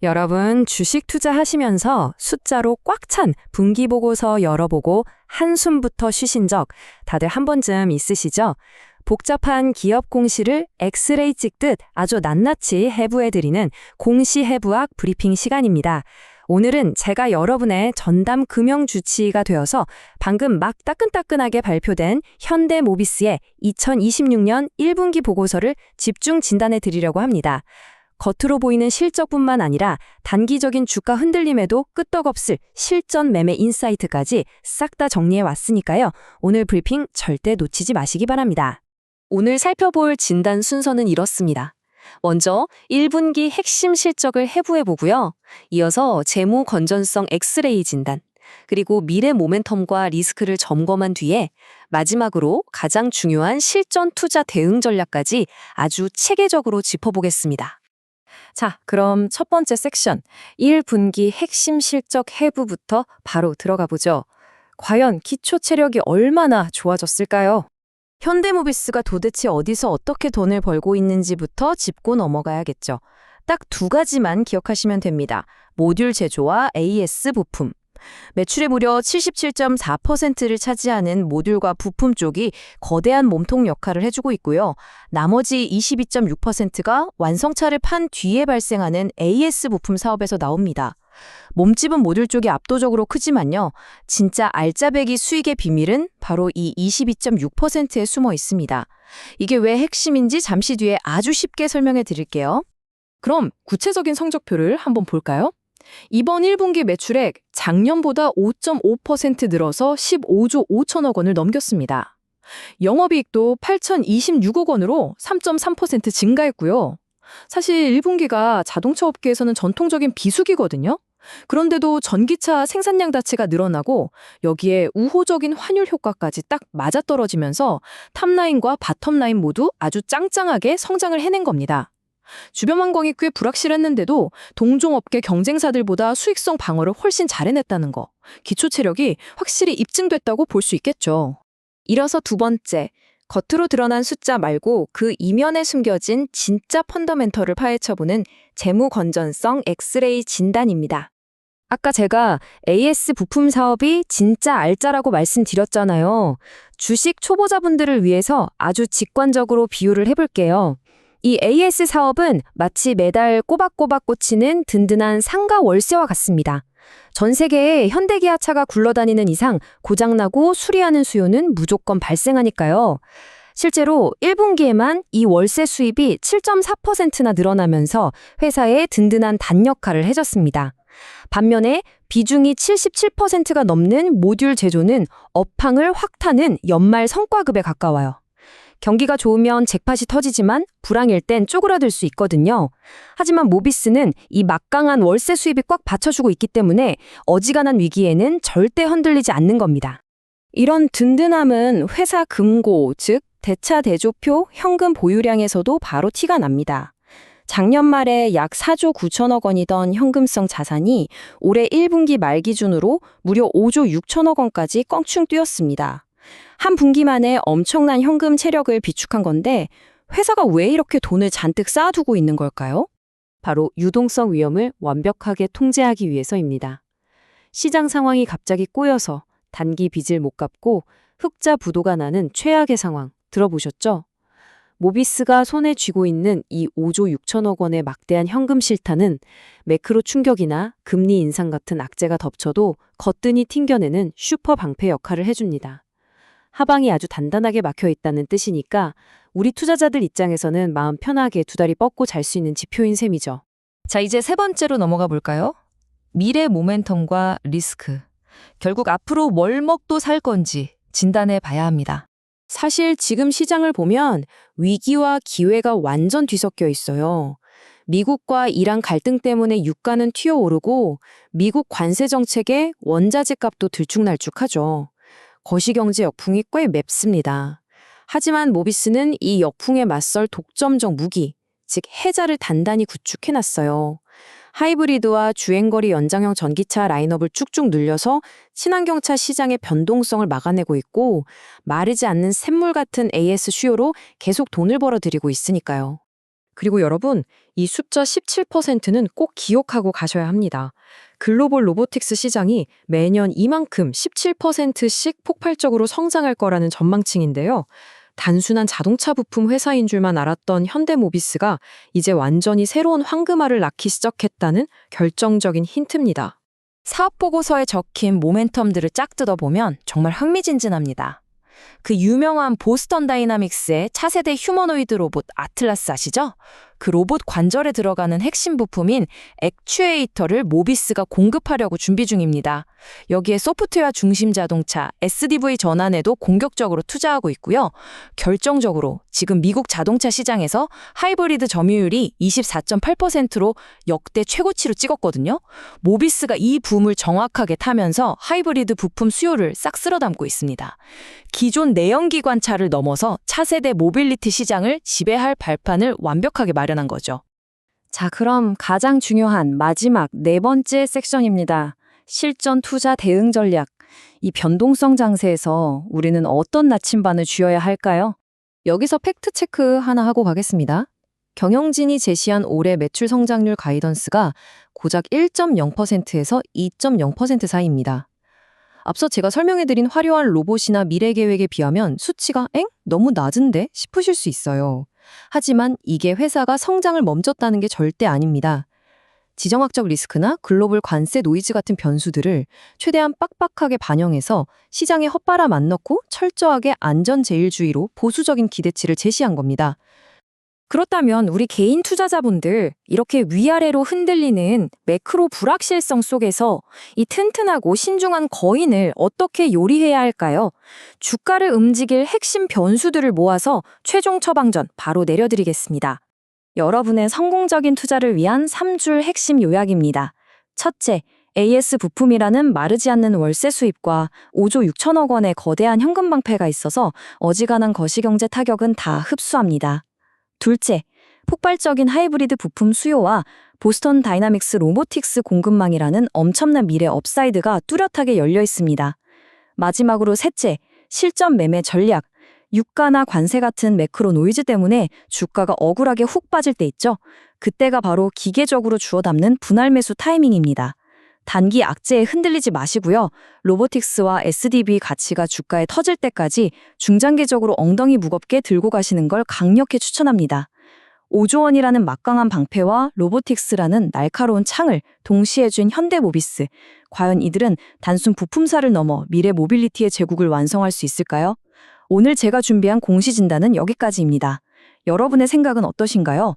여러분, 주식 투자하시면서 숫자로 꽉 찬 분기보고서 열어보고 한숨부터 쉬신 적 다들 한 번쯤 있으시죠? 복잡한 기업 공시를 엑스레이 찍듯 아주 낱낱이 해부해드리는 공시해부학 브리핑 시간입니다. 오늘은 제가 여러분의 전담 금융주치의가 되어서 방금 막 따끈따끈하게 발표된 현대모비스의 2026년 1분기 보고서를 집중 진단해 드리려고 합니다. 겉으로 보이는 실적뿐만 아니라 단기적인 주가 흔들림에도 끄떡없을 실전 매매 인사이트까지 싹 다 정리해 왔으니까요. 오늘 브리핑 절대 놓치지 마시기 바랍니다. 오늘 살펴볼 진단 순서는 이렇습니다. 먼저 1분기 핵심 실적을 해부해 보고요. 이어서 재무 건전성 엑스레이 진단, 그리고 미래 모멘텀과 리스크를 점검한 뒤에 마지막으로 가장 중요한 실전 투자 대응 전략까지 아주 체계적으로 짚어보겠습니다. 자, 그럼 첫 번째 섹션, 1분기 핵심 실적 해부부터 바로 들어가 보죠. 과연 기초 체력이 얼마나 좋아졌을까요? 현대모비스가 도대체 어디서 어떻게 돈을 벌고 있는지부터 짚고 넘어가야겠죠. 딱 두 가지만 기억하시면 됩니다. 모듈 제조와 AS 부품. 매출의 무려 77.4%를 차지하는 모듈과 부품 쪽이 거대한 몸통 역할을 해주고 있고요. 나머지 22.6%가 완성차를 판 뒤에 발생하는 AS 부품 사업에서 나옵니다. 몸집은 모듈 쪽이 압도적으로 크지만요. 진짜 알짜배기 수익의 비밀은 바로 이 22.6%에 숨어 있습니다. 이게 왜 핵심인지 잠시 뒤에 아주 쉽게 설명해 드릴게요. 그럼 구체적인 성적표를 한번 볼까요? 이번 1분기 매출액 작년보다 5.5% 늘어서 15조 5천억 원을 넘겼습니다. 영업이익도 8,026억 원으로 3.3% 증가했고요. 사실 1분기가 자동차 업계에서는 전통적인 비수기거든요. 그런데도 전기차 생산량 자체가 늘어나고 여기에 우호적인 환율 효과까지 딱 맞아떨어지면서 탑라인과 바텀라인 모두 아주 짱짱하게 성장을 해낸 겁니다. 주변 환경이 꽤 불확실했는데도 동종업계 경쟁사들보다 수익성 방어를 훨씬 잘 해냈다는 거, 기초 체력이 확실히 입증됐다고 볼 수 있겠죠. 이어서 두 번째, 겉으로 드러난 숫자 말고 그 이면에 숨겨진 진짜 펀더멘털을 파헤쳐보는 재무 건전성 엑스레이 진단입니다. 아까 제가 AS 부품 사업이 진짜 알짜라고 말씀드렸잖아요. 주식 초보자분들을 위해서 아주 직관적으로 비유를 해볼게요. 이 AS 사업은 마치 매달 꼬박꼬박 꽂히는 든든한 상가 월세와 같습니다. 전 세계에 현대기아차가 굴러다니는 이상 고장나고 수리하는 수요는 무조건 발생하니까요. 실제로 1분기에만 이 월세 수입이 7.4%나 늘어나면서 회사에 든든한 단 역할을 해줬습니다. 반면에 비중이 77%가 넘는 모듈 제조는 업황을 확 타는 연말 성과급에 가까워요. 경기가 좋으면 잭팟이 터지지만 불황일 땐 쪼그라들 수 있거든요. 하지만 모비스는 이 막강한 월세 수입이 꽉 받쳐주고 있기 때문에 어지간한 위기에는 절대 흔들리지 않는 겁니다. 이런 든든함은 회사 금고, 즉 대차 대조표 현금 보유량에서도 바로 티가 납니다. 작년 말에 약 4조 9천억 원이던 현금성 자산이 올해 1분기 말 기준으로 무려 5조 6천억 원까지 껑충 뛰었습니다. 한 분기 만에 엄청난 현금 체력을 비축한 건데 회사가 왜 이렇게 돈을 잔뜩 쌓아두고 있는 걸까요? 바로 유동성 위험을 완벽하게 통제하기 위해서입니다. 시장 상황이 갑자기 꼬여서 단기 빚을 못 갚고 흑자 부도가 나는 최악의 상황 들어보셨죠? 모비스가 손에 쥐고 있는 이 5조 6천억 원의 막대한 현금 실타는 매크로 충격이나 금리 인상 같은 악재가 덮쳐도 거뜬히 튕겨내는 슈퍼 방패 역할을 해줍니다. 하방이 아주 단단하게 막혀 있다는 뜻이니까 우리 투자자들 입장에서는 마음 편하게 두 다리 뻗고 잘 수 있는 지표인 셈이죠. 자, 이제 세 번째로 넘어가 볼까요? 미래 모멘텀과 리스크. 결국 앞으로 뭘 먹고 살 건지 진단해 봐야 합니다. 사실 지금 시장을 보면 위기와 기회가 완전 뒤섞여 있어요. 미국과 이란 갈등 때문에 유가는 튀어오르고 미국 관세 정책에 원자재 값도 들쭉날쭉하죠. 거시경제 역풍이 꽤 맵습니다. 하지만 모비스는 이 역풍에 맞설 독점적 무기, 즉 해자를 단단히 구축해놨어요. 하이브리드와 주행거리 연장형 전기차 라인업을 쭉쭉 늘려서 친환경차 시장의 변동성을 막아내고 있고 마르지 않는 샘물 같은 AS 수요로 계속 돈을 벌어들이고 있으니까요. 그리고 여러분, 이 숫자 17%는 꼭 기억하고 가셔야 합니다. 글로벌 로보틱스 시장이 매년 이만큼 17%씩 폭발적으로 성장할 거라는 전망치인데요. 단순한 자동차 부품 회사인 줄만 알았던 현대모비스가 이제 완전히 새로운 황금알을 낳기 시작했다는 결정적인 힌트입니다. 사업 보고서에 적힌 모멘텀들을 쫙 뜯어보면 정말 흥미진진합니다. 그 유명한 보스턴 다이나믹스의 차세대 휴머노이드 로봇 아틀라스 아시죠? 그 로봇 관절에 들어가는 핵심 부품인 액추에이터를 모비스가 공급하려고 준비 중입니다. 여기에 소프트웨어 중심 자동차 SDV 전환에도 공격적으로 투자하고 있고요. 결정적으로 지금 미국 자동차 시장에서 하이브리드 점유율이 24.8%로 역대 최고치로 찍었거든요. 모비스가 이 붐을 정확하게 타면서 하이브리드 부품 수요를 싹 쓸어담고 있습니다. 기존 내연기관차를 넘어서 차세대 모빌리티 시장을 지배할 발판을 완벽하게 마련한 거죠. 자, 그럼 가장 중요한 마지막 네 번째 섹션입니다. 실전 투자 대응 전략. 이 변동성 장세에서 우리는 어떤 나침반을 쥐어야 할까요? 여기서 팩트 체크 하나 하고 가겠습니다. 경영진이 제시한 올해 매출 성장률 가이던스가 고작 1.0%에서 2.0% 사이입니다. 앞서 제가 설명해드린 화려한 로봇이나 미래 계획에 비하면 수치가 너무 낮은데 싶으실 수 있어요. 하지만 이게 회사가 성장을 멈췄다는 게 절대 아닙니다. 지정학적 리스크나 글로벌 관세 노이즈 같은 변수들을 최대한 빡빡하게 반영해서 시장에 헛바람 안 넣고 철저하게 안전제일주의로 보수적인 기대치를 제시한 겁니다. 그렇다면 우리 개인 투자자분들, 이렇게 위아래로 흔들리는 매크로 불확실성 속에서 이 튼튼하고 신중한 거인을 어떻게 요리해야 할까요? 주가를 움직일 핵심 변수들을 모아서 최종 처방전 바로 내려드리겠습니다. 여러분의 성공적인 투자를 위한 3줄 핵심 요약입니다. 첫째, AS 부품이라는 마르지 않는 월세 수입과 5조 6천억 원의 거대한 현금 방패가 있어서 어지간한 거시경제 타격은 다 흡수합니다. 둘째, 폭발적인 하이브리드 부품 수요와 보스턴 다이나믹스 로보틱스 공급망이라는 엄청난 미래 업사이드가 뚜렷하게 열려 있습니다. 마지막으로 셋째, 실전 매매 전략. 유가나 관세 같은 매크로 노이즈 때문에 주가가 억울하게 훅 빠질 때 있죠. 그때가 바로 기계적으로 주워 담는 분할 매수 타이밍입니다. 단기 악재에 흔들리지 마시고요. 로보틱스와 SDV 가치가 주가에 터질 때까지 중장기적으로 엉덩이 무겁게 들고 가시는 걸 강력히 추천합니다. 5조 원이라는 막강한 방패와 로보틱스라는 날카로운 창을 동시에 준 현대모비스. 과연 이들은 단순 부품사를 넘어 미래 모빌리티의 제국을 완성할 수 있을까요? 오늘 제가 준비한 공시진단은 여기까지입니다. 여러분의 생각은 어떠신가요?